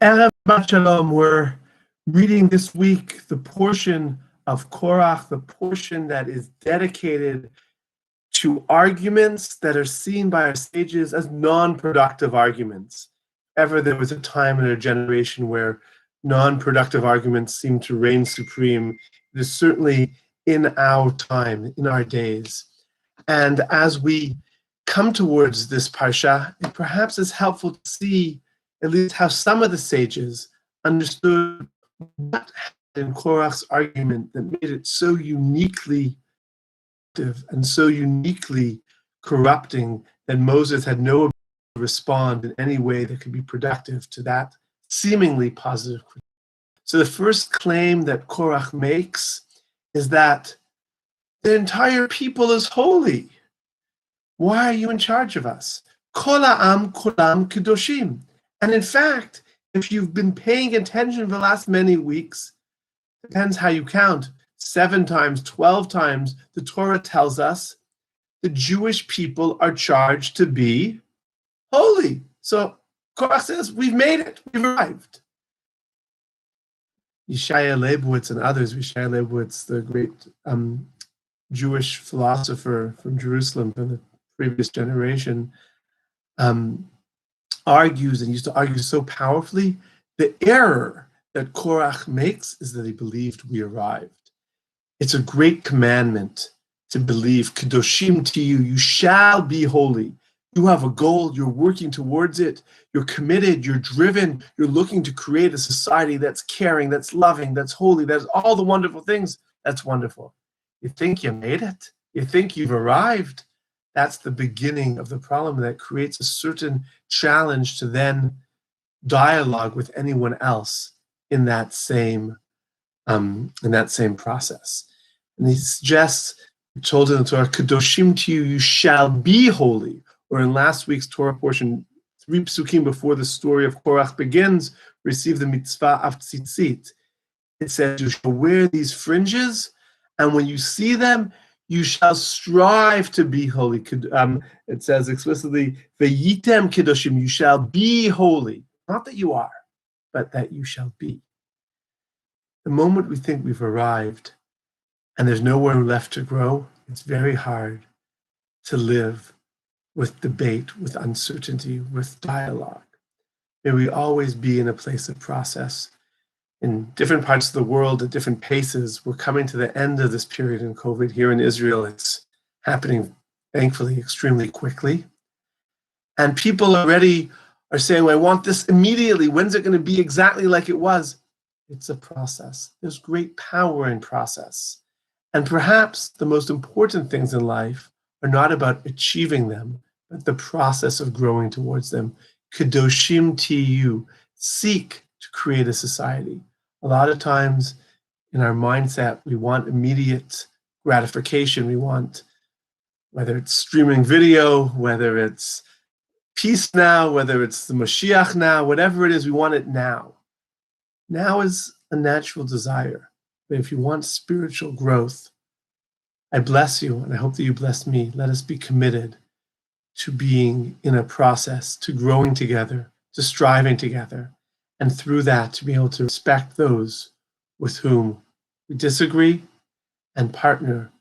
Erev Shalom, we're reading this week the portion of Korach, the portion that is dedicated to arguments that are seen by our sages as non-productive arguments. Ever there was a time in a generation where non-productive arguments seem to reign supreme, it is certainly in our time, in our days. And as we come towards this Parsha, it perhaps is helpful to see at least how some of the sages understood what happened in Korach's argument that made it so uniquely and so uniquely corrupting that Moses had no ability to respond in any way that could be productive to that seemingly positive critique. So the first claim that Korach makes is that the entire people is holy. Why are you in charge of us? Kol ha'am kulam kedoshim. And in fact, if you've been paying attention for the last many weeks, depends how you count, 7 times, 12 times, the Torah tells us the Jewish people are charged to be holy. So Korach says, we've made it, we've arrived. Yeshaya Leibowitz and others, Yeshaya Leibowitz, the great Jewish philosopher from Jerusalem from the previous generation, argues and used to argue so powerfully, the error that Korach makes is that he believed we arrived. It's a great commandment to believe, Kedoshim to you, you shall be holy. You have a goal, you're working towards it, you're committed, you're driven, you're looking to create a society that's caring, that's loving, that's holy, that's all the wonderful things. That's wonderful. You think you made it? You think you've arrived? That's the beginning of the problem that creates a certain challenge to then dialogue with anyone else in that same process. And he suggests, told in the Torah, Kedoshim to you, you shall be holy. Or in last week's Torah portion, 3 psukim before the story of Korach begins, receive the mitzvah of tzitzit. It says, you shall wear these fringes, and when you see them, you shall strive to be holy. It says explicitly, Veyitem kedoshim, you shall be holy. Not that you are, but that you shall be. The moment we think we've arrived and there's nowhere left to grow, it's very hard to live with debate, with uncertainty, with dialogue. May we always be in a place of process. In different parts of the world, at different paces, we're coming to the end of this period in COVID. Here in Israel, it's happening, thankfully, extremely quickly. And people already are saying, well, I want this immediately. When's it going to be exactly like it was? It's a process. There's great power in process. And perhaps the most important things in life are not about achieving them, but the process of growing towards them. Kedoshim tiyu, seek to create a society. A lot of times in our mindset, we want immediate gratification. We want, whether it's streaming video, whether it's peace now, whether it's the Mashiach now, whatever it is, we want it now. Now is a natural desire. But if you want spiritual growth, I bless you, and I hope that you bless me. Let us be committed to being in a process, to growing together, to striving together, and through that to be able to respect those with whom we disagree and partner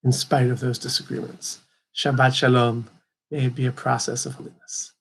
in spite of those disagreements. Shabbat Shalom. May it be a process of holiness.